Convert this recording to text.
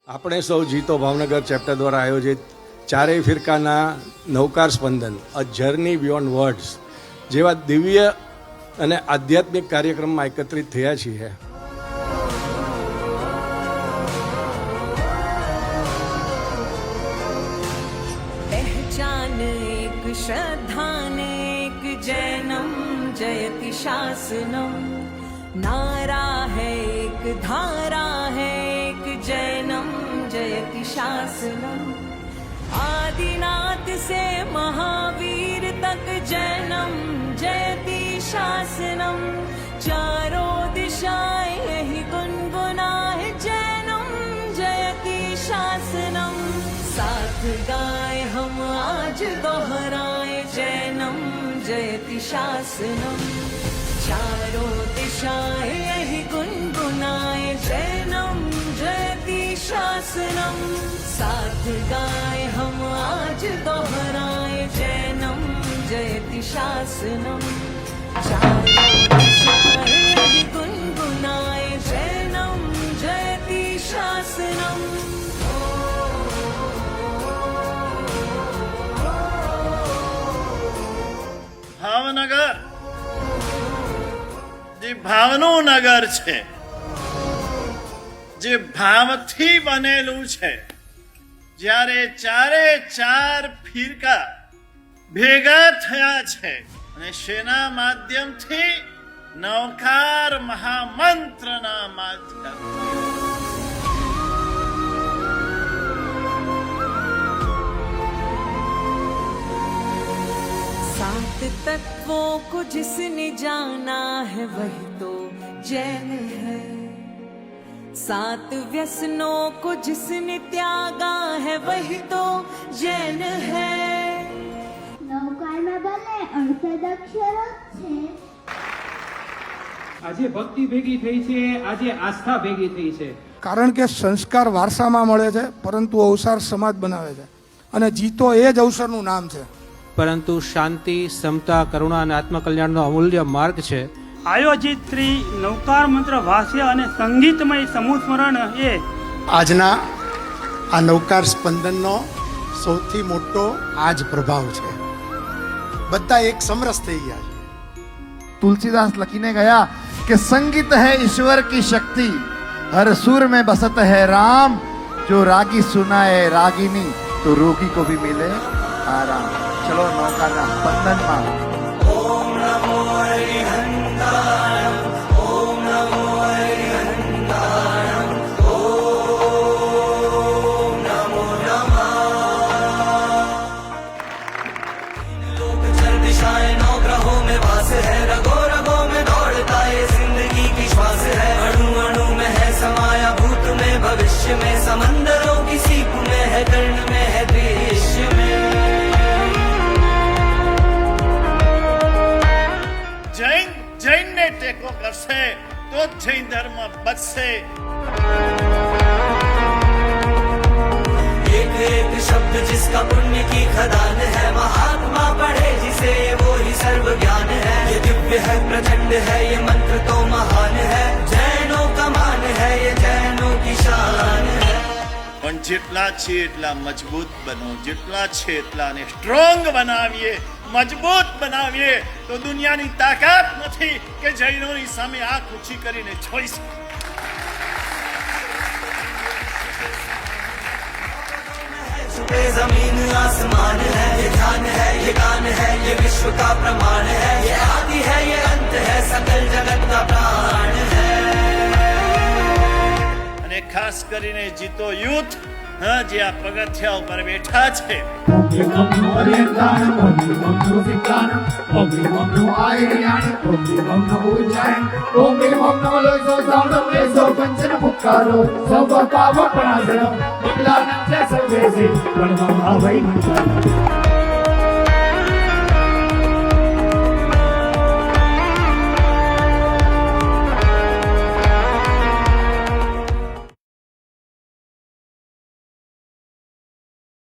આપણે સૌ જીતો ભાવનગર ચેપ્ટર દ્વારા આયોજિત ચારેય ફિરકાના નવકાર સ્પંદન અ જર્ની બિયોન્ડ વર્ડ્સ જેવા દિવ્ય અને આધ્યાત્મિક કાર્યક્રમમાં એકત્રિત થયા છીએ. पहचान एक श्रद्धान एक जैनम जयति शासनम नारा है एक धारा है एक जैनम जयति शासनम आदिनाथ से महावीर तक जैनम जयति शासनम चारों दिशाएं यही गुनगुना है जैनम जयति शासनम साथ गाए हम आज दोहराए जैनम जयति शासनम चारों दिशाएं यही गुनगुनाए जैनम जयति शासनम साथ गाए हम आज दोहराए जैनम जयति शासनम चारों दिशाएं यही गुनगुनाए जैनम जयति शासनम. ભાવનગર જે ભાવનું નગર છે, જે ભાવથી બનેલું છે, જ્યારે ચારે ચાર ફિરકા ભેગા થયા છે અને શેના માધ્યમથી નવકાર મહામંત્રના માધ્યમથી सात तत्वों को जिसने जाना है वही तो जैन है. सात व्यसनों को जिसने त्यागा है वही तो जैन है. નવકારમાં ભલે 68 અક્ષરો છે. આજે ભક્તિ ભેગી થઈ છે, આજે આસ્થા ભેગી થઈ છે. કારણ કે સંસ્કાર વારસામાં મળે છે, પરંતુ અવસર સમાજ બનાવે છે અને જીતો એ જ અવસરનું નામ છે. પરંતુ શાંતિ, સમતા, કરુણા અને આત્મકલ્યાણનો અમૂલ્ય માર્ગ છે. આયોજિત શ્રી નવકાર મંત્ર ભાષ્ય અને સંગીતમય સમૂહ સ્મરણ એ આજના આ નવકાર સ્પંદનનો સૌથી મોટો આજ પ્રભાવ છે. બધા એક સમરસ થઈ ગયા છે. तुलसीदास लखीने गया कि संगीत है ईश्वर की शक्ति, हर सुर में बसत है राम, जो रागी सुनाए रागिनी तो रोगी को भी मिले आराम. चलो नौका स्पंदन में ओम नमो हरिहंताय ओम नमो हरिहंताय ओम नमो नमः. लोक चर दिशाएं नौ ग्रहों में वास है, रगों रगों में दौड़ता ये जिंदगी की श्वास है. अणु अणु में है समाया, भूत में भविष्य में, समंदरों की सीप में है, कर्ण में है, दृश्य में. જૈન જૈનને ટેકો કરશે તો જૈન ધર્મ બચશે. एक एक शब्द जिसका पुण्य की खदान है, महात्मा पढ़े जिसे ये वो ही सर्व ज्ञान है. ये दिव्य है, प्रचंड है, ये मंत्र तो महान है. जैनों का मान है, ये जैनों की शान है. પણ જેટલા છે એટલા મજબૂત બનો, જેટલા છે એટલાને સ્ટ્રોંગ બનાવીએ, મજબૂત બનાવીએ. તો દુનિયાની તાકાત નથી કે જૈનોની સામે આંખ ઊંચી કરીને જોઈ શકે. छुपे जमीन आसमान है, ये ध्यान है, ये गान है, ये विश्व का प्रमाण है. ये आदि है, ये अंत है, सकल जगत का प्राण है. અને ખાસ કરીને જીતો યુથ જે આ પગથિયા ઉપર બેઠા છે, સૌ